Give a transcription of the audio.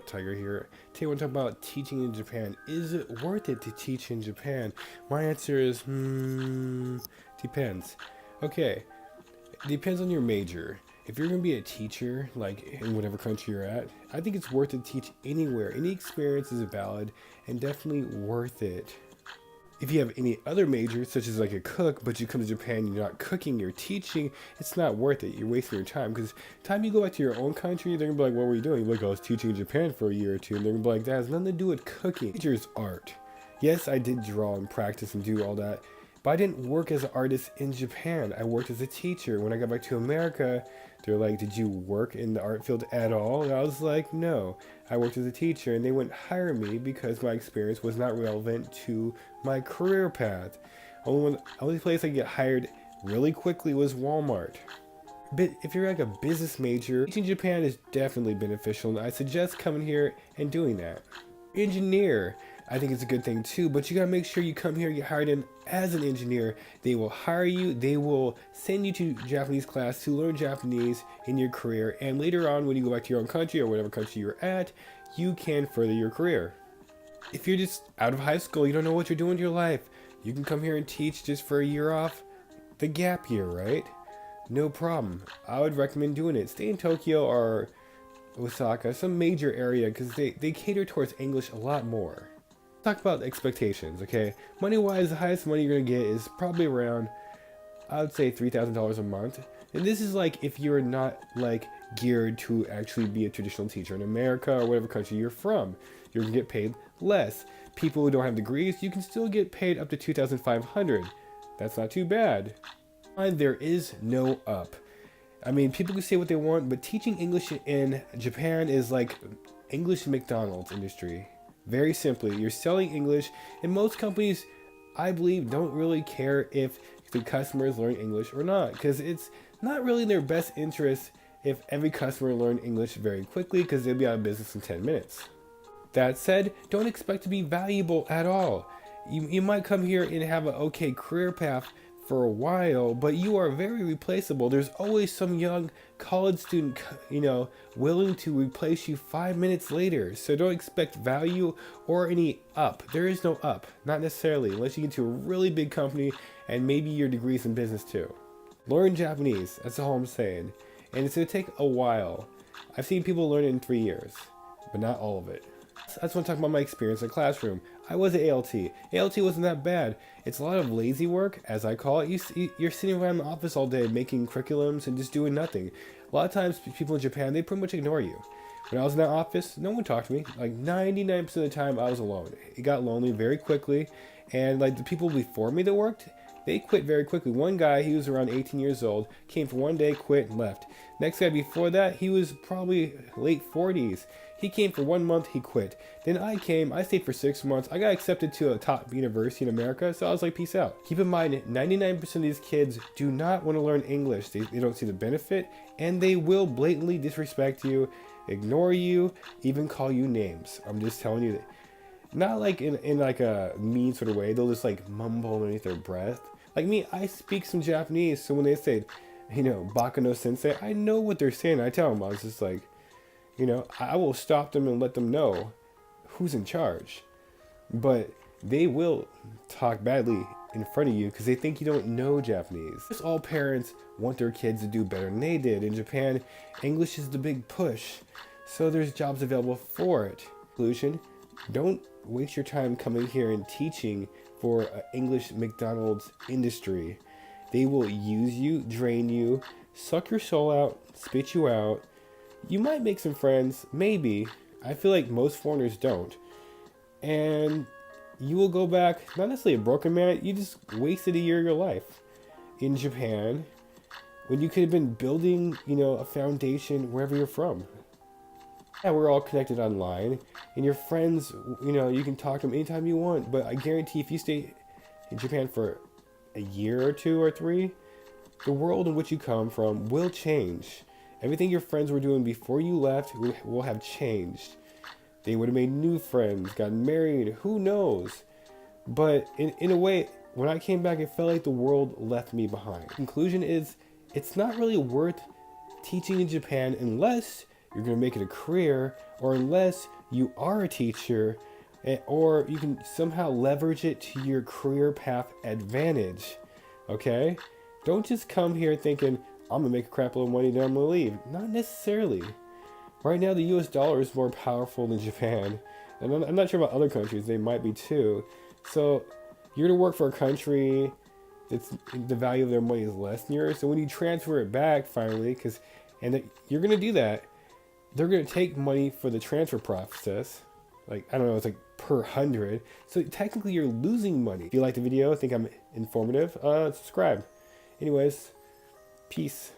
Tiger here. Today we're talking about teaching in Japan. Is it worth it to teach in Japan? My answer is depends. Okay, it depends on your major. If you're gonna be a teacher, like in whatever country you're at, I think it's worth it to teach anywhere. Any experience is valid and definitely worth it. If you have any other major, such as like a cook, but you come to Japan, you're not cooking, you're teaching, it's not worth it. You're wasting your time because time you go back to your own country, they're gonna be like, "What were you doing?" You're like, "I was teaching in Japan for a year or two," and they're gonna be like, "That has nothing to do with cooking. Teacher's art." Yes, I did draw and practice and do all that, but I didn't work as an artist in Japan. I worked as a teacher. When I got back to America, they're like, "Did you work in the art field at all?" And I was like, "No, I worked as a teacher," and they wouldn't hire me because my experience was not relevant to my career path. Only place I get hired really quickly was Walmart. But if you're like a business major, teaching Japan is definitely beneficial, and I suggest coming here and doing that. Engineer, I think it's a good thing too, but you gotta make sure you come here and get hired in as an engineer. They will hire you, they will send you to Japanese class to learn Japanese in your career, and later on when you go back to your own country or whatever country you're at, you can further your career. If you're just out of high school, you don't know what you're doing with your life, you can come here and teach just for a year off. The gap year, right? No problem. I would recommend doing it. Stay in Tokyo or Osaka, some major area, because they cater towards English a lot more. Talk about expectations, okay? Money wise, the highest money you're gonna get is probably around, I would say $3,000 a month. And this is like if you're not like geared to actually be a traditional teacher in America or whatever country you're from. You're gonna get paid less. People who don't have degrees, you can still get paid up to 2,500. That's not too bad. And there is no up. I mean, people can say what they want, but teaching English in Japan is like English McDonald's industry. Very simply, you're selling English, and most companies, I believe, don't really care if the customers learn English or not, because it's not really in their best interest if every customer learned English very quickly, because they'll be out of business in 10 minutes. That said, don't expect to be valuable at all. You might come here and have an okay career path for a while, but you are very replaceable. There's always some young college student, willing to replace you 5 minutes later. So don't expect value or any up. There is no up, not necessarily, unless you get to a really big company and maybe your degree's in business too. Learn Japanese, that's all I'm saying. And it's gonna take a while. I've seen people learn it in 3 years, but not all of it. I just want to talk about my experience in the classroom. I was at ALT. ALT wasn't that bad. It's a lot of lazy work, as I call it. You're sitting around the office all day making curriculums and just doing nothing. A lot of times, people in Japan, they pretty much ignore you. When I was in that office, no one talked to me. Like 99% of the time, I was alone. It got lonely very quickly. And like the people before me that worked, they quit very quickly. One guy, he was around 18 years old, came for one day, quit, and left. Next guy before that, he was probably late 40s. He came for 1 month, he quit. Then I came, I stayed for 6 months. I got accepted to a top university in America, so I was like, peace out. Keep in mind, 99% of these kids do not want to learn English. They don't see the benefit, and they will blatantly disrespect you, ignore you, even call you names. I'm just telling you that. Not like in like a mean sort of way. They'll just like mumble underneath their breath. Like me, I speak some Japanese, so when they say, Baka no sensei, I know what they're saying. I tell them, I was just like, I will stop them and let them know who's in charge. But they will talk badly in front of you because they think you don't know Japanese. Just all parents want their kids to do better than they did. In Japan, English is the big push, so there's jobs available for it. Conclusion, don't waste your time coming here and teaching for an English McDonald's industry. They will use you, drain you, suck your soul out, spit you out. You might make some friends, maybe. I feel like most foreigners don't. And you will go back, not necessarily a broken man, you just wasted a year of your life in Japan when you could have been building, a foundation wherever you're from. Yeah, we're all connected online, and your friends, you can talk to them anytime you want, but I guarantee if you stay in Japan for a year or two or three, the world in which you come from will change. Everything your friends were doing before you left will have changed. They would have made new friends, gotten married, who knows? But in a way, when I came back, it felt like the world left me behind. Conclusion is, it's not really worth teaching in Japan unless you're going to make it a career, or unless you are a teacher, or you can somehow leverage it to your career path advantage. Okay? Don't just come here thinking, I'm going to make a crap load of money, then I'm going to leave. Not necessarily. Right now, the US dollar is more powerful than Japan. And I'm not sure about other countries, they might be too. So, you're going to work for a country that's the value of their money is less than yours. So when you transfer it back finally, you're going to do that, they're going to take money for the transfer process. Like, I don't know, it's like per 100. So technically you're losing money. If you like the video, think I'm informative, subscribe. Anyways, peace.